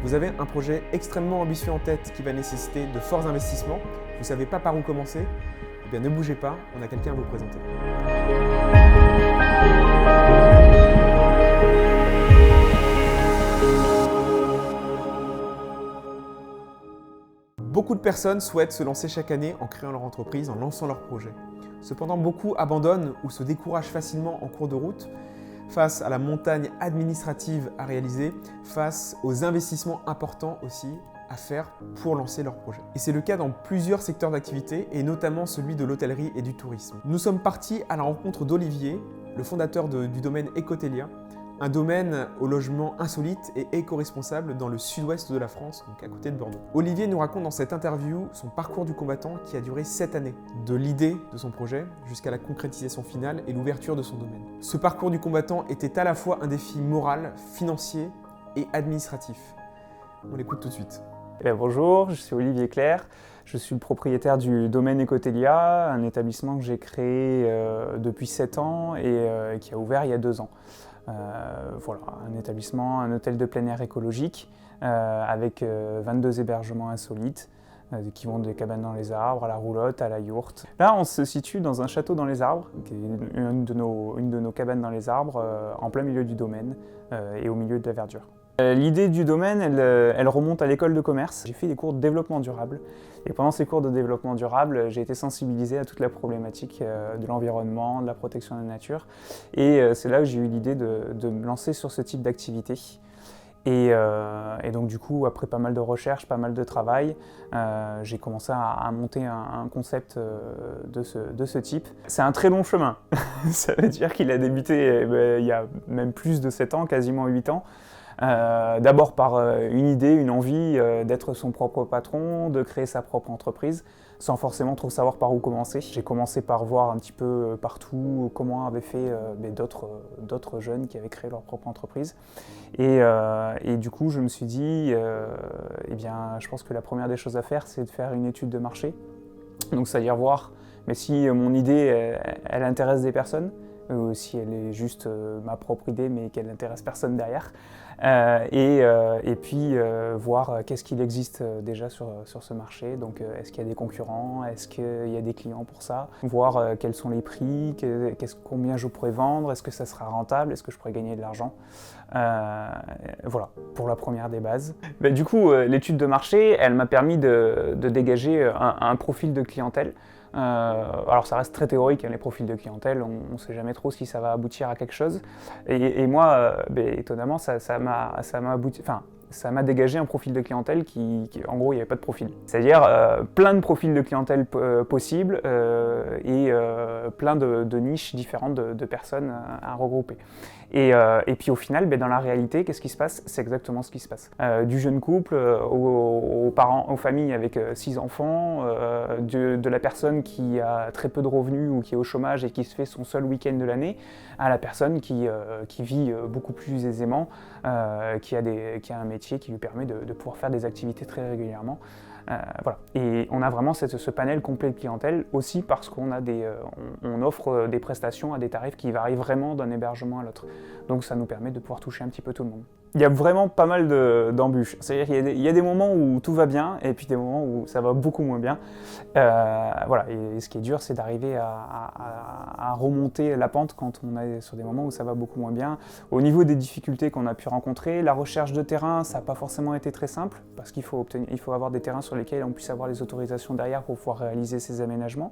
Vous avez un projet extrêmement ambitieux en tête qui va nécessiter de forts investissements, vous ne savez pas par où commencer, eh bien ne bougez pas, on a quelqu'un à vous présenter. Beaucoup de personnes souhaitent se lancer chaque année en créant leur entreprise, en lançant leur projet. Cependant, beaucoup abandonnent ou se découragent facilement en cours de route face à la montagne administrative à réaliser, face aux investissements importants aussi à faire pour lancer leur projet. Et c'est le cas dans plusieurs secteurs d'activité et notamment celui de l'hôtellerie et du tourisme. Nous sommes partis à la rencontre d'Olivier, le fondateur du domaine Ecotelia, un domaine au logement insolite et éco-responsable dans le sud-ouest de la France, donc à côté de Bordeaux. Olivier nous raconte dans cette interview son parcours du combattant qui a duré 7 années, de l'idée de son projet jusqu'à la concrétisation finale et l'ouverture de son domaine. Ce parcours du combattant était à la fois un défi moral, financier et administratif. On l'écoute tout de suite. Bonjour, je suis Olivier Clerc, je suis le propriétaire du domaine Ecotelia, un établissement que j'ai créé depuis 7 ans et qui a ouvert il y a 2 ans. Voilà, un établissement, un hôtel de plein air écologique avec 22 hébergements insolites qui vont des cabanes dans les arbres, à la roulotte, à la yourte. Là, on se situe dans un château dans les arbres, qui est une de nos cabanes dans les arbres, en plein milieu du domaine et au milieu de la verdure. L'idée du domaine, elle remonte à l'école de commerce. J'ai fait des cours de développement durable et pendant ces cours de développement durable, j'ai été sensibilisé à toute la problématique de l'environnement, de la protection de la nature et c'est là que j'ai eu l'idée de me lancer sur ce type d'activité. Et donc du coup, après pas mal de recherches, pas mal de travail, j'ai commencé à monter un concept de ce type. C'est un très long chemin, ça veut dire qu'il a débuté il y a même plus de 7 ans, quasiment 8 ans. D'abord par une idée, une envie d'être son propre patron, de créer sa propre entreprise, sans forcément trop savoir par où commencer. J'ai commencé par voir un petit peu partout comment avaient fait d'autres jeunes qui avaient créé leur propre entreprise. Et du coup, je me suis dit, eh bien, je pense que la première des choses à faire, c'est de faire une étude de marché. Donc, c'est-à-dire voir mais si mon idée, elle intéresse des personnes, ou si elle est juste ma propre idée mais qu'elle n'intéresse personne derrière. Et puis voir qu'est-ce qu'il existe déjà sur ce marché. Donc est-ce qu'il y a des concurrents, est-ce qu'il y a des clients pour ça, voir quels sont les prix, combien je pourrais vendre, est-ce que ça sera rentable, est-ce que je pourrais gagner de l'argent. Voilà, pour la première des bases. Du coup, l'étude de marché, elle m'a permis de dégager un profil de clientèle. Alors ça reste très théorique, hein, les profils de clientèle, on ne sait jamais trop si ça va aboutir à quelque chose. Et moi, étonnamment, ça m'a dégagé un profil de clientèle qui en gros, il n'y avait pas de profil. C'est-à-dire plein de profils de clientèle possibles et plein de niches différentes de personnes à regrouper. Et puis au final, dans la réalité, qu'est-ce qui se passe? C'est exactement ce qui se passe. Du jeune couple aux parents, aux familles avec 6 enfants, de la personne qui a très peu de revenus ou qui est au chômage et qui se fait son seul week-end de l'année, à la personne qui vit beaucoup plus aisément, qui a un métier qui lui permet de pouvoir faire des activités très régulièrement. Voilà. Et on a vraiment ce panel complet de clientèle aussi parce qu'on on offre des prestations à des tarifs qui varient vraiment d'un hébergement à l'autre. Donc ça nous permet de pouvoir toucher un petit peu tout le monde. Il y a vraiment pas mal d'embûches. C'est-à-dire qu'il y a des moments où tout va bien et puis des moments où ça va beaucoup moins bien. Voilà. Et ce qui est dur, c'est d'arriver à remonter la pente quand on est sur des moments où ça va beaucoup moins bien. Au niveau des difficultés qu'on a pu rencontrer, la recherche de terrain, ça n'a pas forcément été très simple parce qu'il faut avoir des terrains sur lesquels on puisse avoir les autorisations derrière pour pouvoir réaliser ces aménagements.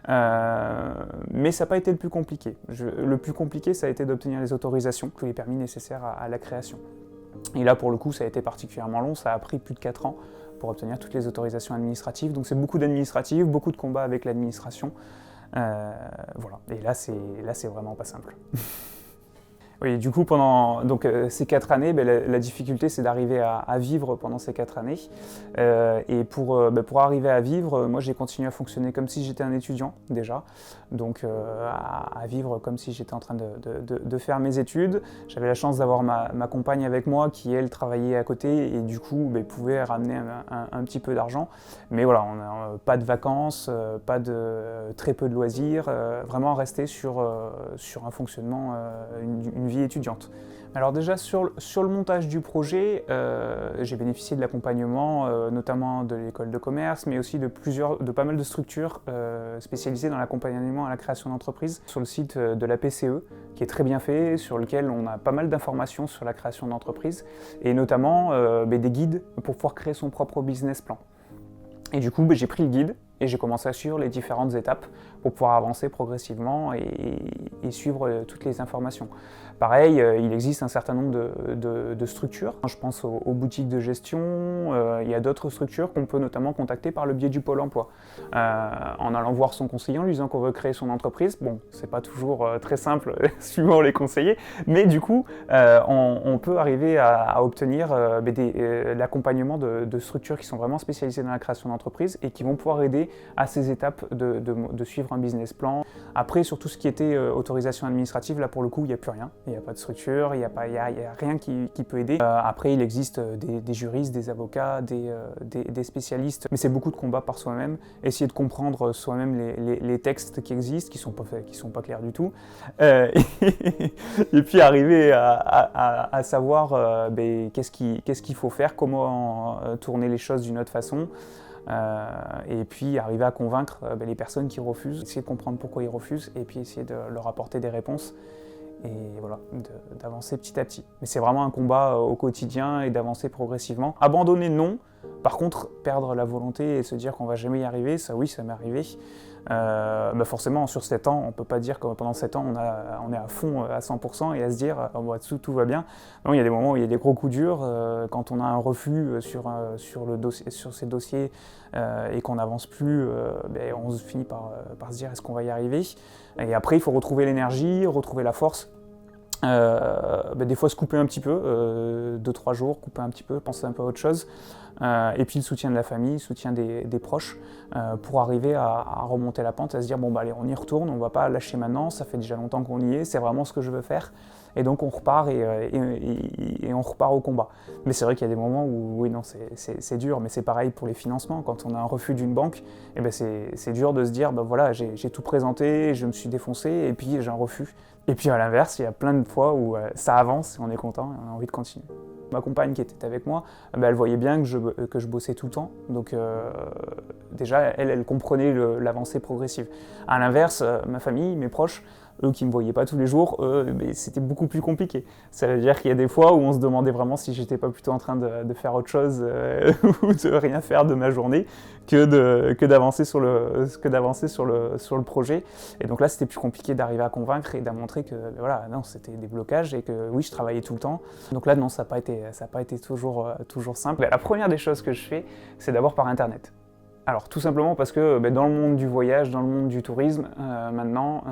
Mais ça n'a pas été le plus compliqué. Le plus compliqué, ça a été d'obtenir les autorisations, tous les permis nécessaires à la création. Et là, pour le coup, ça a été particulièrement long. Ça a pris plus de 4 ans pour obtenir toutes les autorisations administratives. Donc c'est beaucoup d'administratifs, beaucoup de combats avec l'administration. Voilà. Et là, c'est vraiment pas simple. Oui, du coup, pendant ces 4 années, la difficulté, c'est d'arriver à vivre pendant ces 4 années. Et pour arriver à vivre, moi, j'ai continué à fonctionner comme si j'étais un étudiant, déjà. Donc, à vivre comme si j'étais en train de faire mes études. J'avais la chance d'avoir ma compagne avec moi qui, elle, travaillait à côté et du coup, pouvait ramener un petit peu d'argent. Mais voilà, on n'a pas de vacances, très peu de loisirs. Vraiment rester sur un fonctionnement, une vie étudiante. Alors déjà sur le montage du projet, j'ai bénéficié de l'accompagnement notamment de l'école de commerce, mais aussi de pas mal de structures spécialisées dans l'accompagnement à la création d'entreprise. Sur le site de la PCE, qui est très bien fait, sur lequel on a pas mal d'informations sur la création d'entreprise, et notamment des guides pour pouvoir créer son propre business plan. Et du coup, j'ai pris le guide et j'ai commencé à suivre les différentes étapes pour pouvoir avancer progressivement et suivre toutes les informations. Pareil, il existe un certain nombre de structures. Je pense aux boutiques de gestion, il y a d'autres structures qu'on peut notamment contacter par le biais du Pôle emploi. En allant voir son conseiller, en lui disant qu'on veut créer son entreprise. Bon, c'est pas toujours très simple suivant les conseillers, mais du coup, on peut arriver à obtenir l'accompagnement de structures qui sont vraiment spécialisées dans la création d'entreprise et qui vont pouvoir aider à ces étapes de suivre un business plan. Après, sur tout ce qui était autorisation administrative, là pour le coup, il n'y a plus rien. Il n'y a pas de structure, il n'y a rien qui peut aider. Après, il existe des juristes, des avocats, des spécialistes, mais c'est beaucoup de combat par soi-même. Essayer de comprendre soi-même les textes qui existent, qui sont pas clairs du tout. Et puis arriver à savoir qu'est-ce qu'il faut faire, comment tourner les choses d'une autre façon. Et puis arriver à convaincre les personnes qui refusent, essayer de comprendre pourquoi ils refusent et puis essayer de leur apporter des réponses et voilà, d'avancer petit à petit. Mais c'est vraiment un combat au quotidien et d'avancer progressivement. Abandonner, non. Par contre, perdre la volonté et se dire qu'on va jamais y arriver, ça oui, ça m'est arrivé. Forcément, sur 7 ans, on ne peut pas dire que pendant 7 ans, on est à fond à 100% et à se dire tout va bien. Non, il y a des moments où il y a des gros coups durs. Quand on a un refus sur ces dossiers et qu'on n'avance plus, on finit par se dire est-ce qu'on va y arriver. Et après, il faut retrouver l'énergie, retrouver la force. Des fois se couper un petit peu, 2-3 jours, couper un petit peu, penser un peu à autre chose. Et puis le soutien de la famille, le soutien des proches pour arriver à remonter la pente, à se dire bon allez, on y retourne, on ne va pas lâcher maintenant, ça fait déjà longtemps qu'on y est, c'est vraiment ce que je veux faire. Et donc on repart et on repart au combat. Mais c'est vrai qu'il y a des moments où oui, non, c'est dur, mais c'est pareil pour les financements. Quand on a un refus d'une banque, c'est dur de se dire voilà, j'ai tout présenté, je me suis défoncé et puis j'ai un refus. Et puis à l'inverse, il y a plein de fois où ça avance et on est content et on a envie de continuer. Ma compagne qui était avec moi, elle voyait bien que je bossais tout le temps. Donc déjà, elle comprenait l'avancée progressive. À l'inverse, ma famille, mes proches, eux qui ne me voyaient pas tous les jours, c'était beaucoup plus compliqué. Ça veut dire qu'il y a des fois où on se demandait vraiment si j'étais pas plutôt en train de faire autre chose ou de rien faire de ma journée que d'avancer sur le projet. Et donc là, c'était plus compliqué d'arriver à convaincre et d'à montrer que voilà, non, c'était des blocages et que oui, je travaillais tout le temps. Donc là, non, ça n'a pas été toujours simple. La première des choses que je fais, c'est d'abord par Internet. Alors tout simplement parce que dans le monde du voyage, dans le monde du tourisme, maintenant,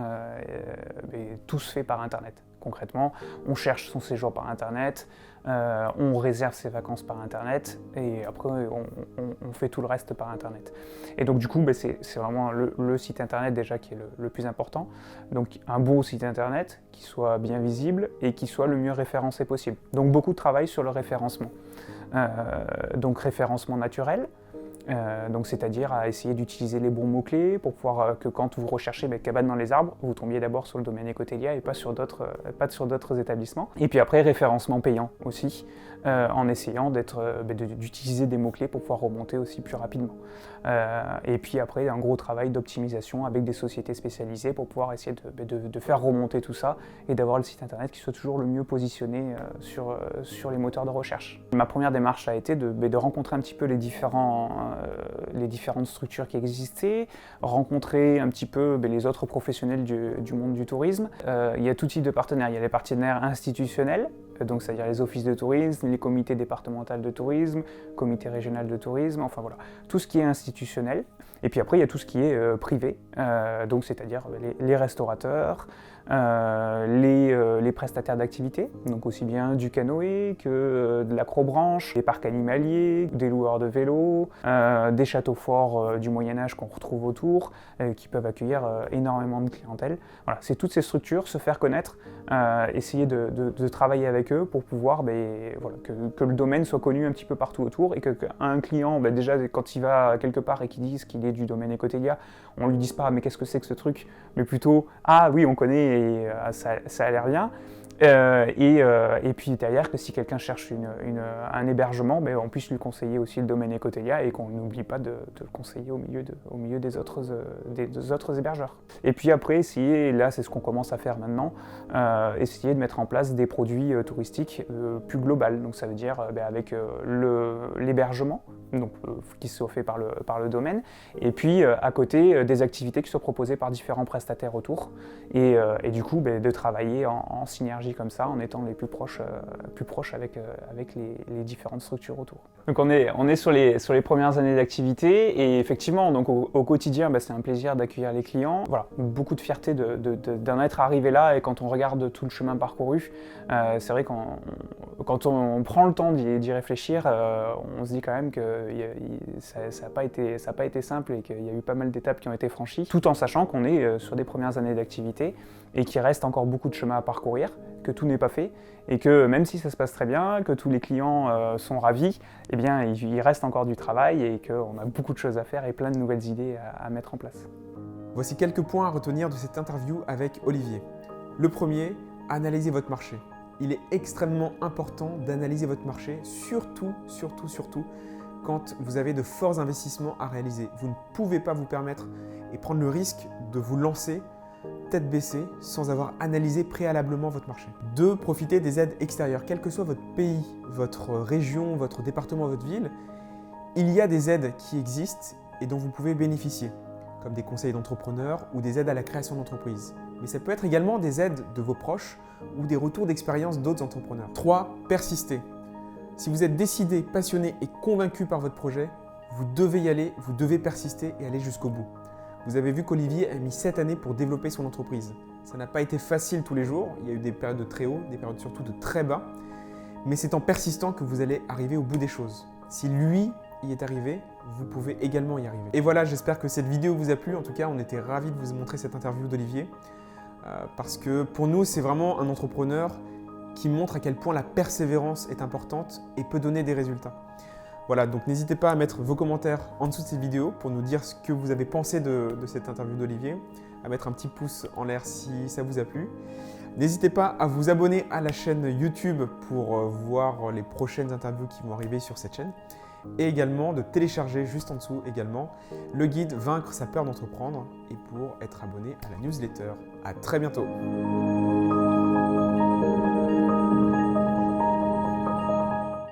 tout se fait par Internet. Concrètement, on cherche son séjour par Internet, on réserve ses vacances par Internet et après on fait tout le reste par Internet. Et donc du coup, c'est vraiment le site Internet déjà qui est le plus important. Donc un beau site Internet qui soit bien visible et qui soit le mieux référencé possible. Donc beaucoup de travail sur le référencement. Donc référencement naturel. Donc c'est-à-dire à essayer d'utiliser les bons mots-clés pour pouvoir que quand vous recherchez cabane dans les arbres, vous tombiez d'abord sur le domaine Ecotelia et pas sur d'autres établissements. Et puis après, référencement payant aussi, en essayant d'utiliser des mots-clés pour pouvoir remonter aussi plus rapidement. Et puis après, un gros travail d'optimisation avec des sociétés spécialisées pour pouvoir essayer de faire remonter tout ça et d'avoir le site internet qui soit toujours le mieux positionné sur les moteurs de recherche. Ma première démarche a été de rencontrer un petit peu les différentes structures qui existaient, rencontrer un petit peu les autres professionnels du monde du tourisme. Il y a tout type de partenaires. Il y a les partenaires institutionnels, donc c'est-à-dire les offices de tourisme, les comités départementaux de tourisme, comités régionaux de tourisme, enfin voilà, tout ce qui est institutionnel. Et puis après, il y a tout ce qui est privé, donc c'est-à-dire les restaurateurs, les prestataires d'activités, donc aussi bien du canoë que de l'acrobranche, des parcs animaliers, des loueurs de vélos, des châteaux forts du Moyen-Âge qu'on retrouve autour, qui peuvent accueillir énormément de clientèle. Voilà, c'est toutes ces structures, se faire connaître, essayer de travailler avec eux pour pouvoir que le domaine soit connu un petit peu partout autour et qu'un client, déjà quand il va quelque part et qu'il dise qu'il est du domaine Ecotelia, on lui dise pas mais qu'est-ce que c'est que ce truc, mais plutôt ah oui on connaît et ça a l'air bien. Et puis derrière, que si quelqu'un cherche un hébergement, on puisse lui conseiller aussi le domaine Ecotelia et qu'on n'oublie pas de le conseiller au milieu des autres hébergeurs. Et puis après, essayer, là c'est ce qu'on commence à faire maintenant, essayer de mettre en place des produits touristiques plus global. Donc ça veut dire avec l'hébergement, qui soit fait par le domaine, et puis à côté des activités qui soient proposées par différents prestataires autour, et du coup de travailler en synergie comme ça, en étant les plus proches avec les différentes structures autour. Donc on est sur les premières années d'activité, et effectivement donc au quotidien c'est un plaisir d'accueillir les clients. Voilà, beaucoup de fierté d'en être arrivé là, et quand on regarde tout le chemin parcouru, c'est vrai quand on prend le temps d'y réfléchir, on se dit quand même que ça n'a pas été simple, et qu'il y a eu pas mal d'étapes qui ont été franchies, tout en sachant qu'on est sur des premières années d'activité et qu'il reste encore beaucoup de chemin à parcourir, que tout n'est pas fait, et que même si ça se passe très bien, que tous les clients sont ravis, il reste encore du travail, et qu'on a beaucoup de choses à faire et plein de nouvelles idées à mettre en place. Voici quelques points à retenir de cette interview avec Olivier. Le premier, analysez votre marché. Il est extrêmement important d'analyser votre marché, surtout quand vous avez de forts investissements à réaliser. Vous ne pouvez pas vous permettre et prendre le risque de vous lancer tête baissée sans avoir analysé préalablement votre marché. 2. Profitez des aides extérieures. Quel que soit votre pays, votre région, votre département, votre ville, il y a des aides qui existent et dont vous pouvez bénéficier, comme des conseils d'entrepreneurs ou des aides à la création d'entreprise. Mais ça peut être également des aides de vos proches ou des retours d'expérience d'autres entrepreneurs. 3. Persistez. Si vous êtes décidé, passionné et convaincu par votre projet, vous devez y aller, vous devez persister et aller jusqu'au bout. Vous avez vu qu'Olivier a mis 7 années pour développer son entreprise. Ça n'a pas été facile tous les jours, il y a eu des périodes de très haut, des périodes surtout de très bas, mais c'est en persistant que vous allez arriver au bout des choses. Si lui y est arrivé, vous pouvez également y arriver. Et voilà, j'espère que cette vidéo vous a plu. En tout cas, on était ravis de vous montrer cette interview d'Olivier, parce que pour nous, c'est vraiment un entrepreneur qui montre à quel point la persévérance est importante et peut donner des résultats. Voilà, donc n'hésitez pas à mettre vos commentaires en dessous de cette vidéo pour nous dire ce que vous avez pensé de cette interview d'Olivier, à mettre un petit pouce en l'air si ça vous a plu. N'hésitez pas à vous abonner à la chaîne YouTube pour voir les prochaines interviews qui vont arriver sur cette chaîne, et également de télécharger juste en dessous également le guide Vaincre sa peur d'entreprendre, et pour être abonné à la newsletter. À très bientôt.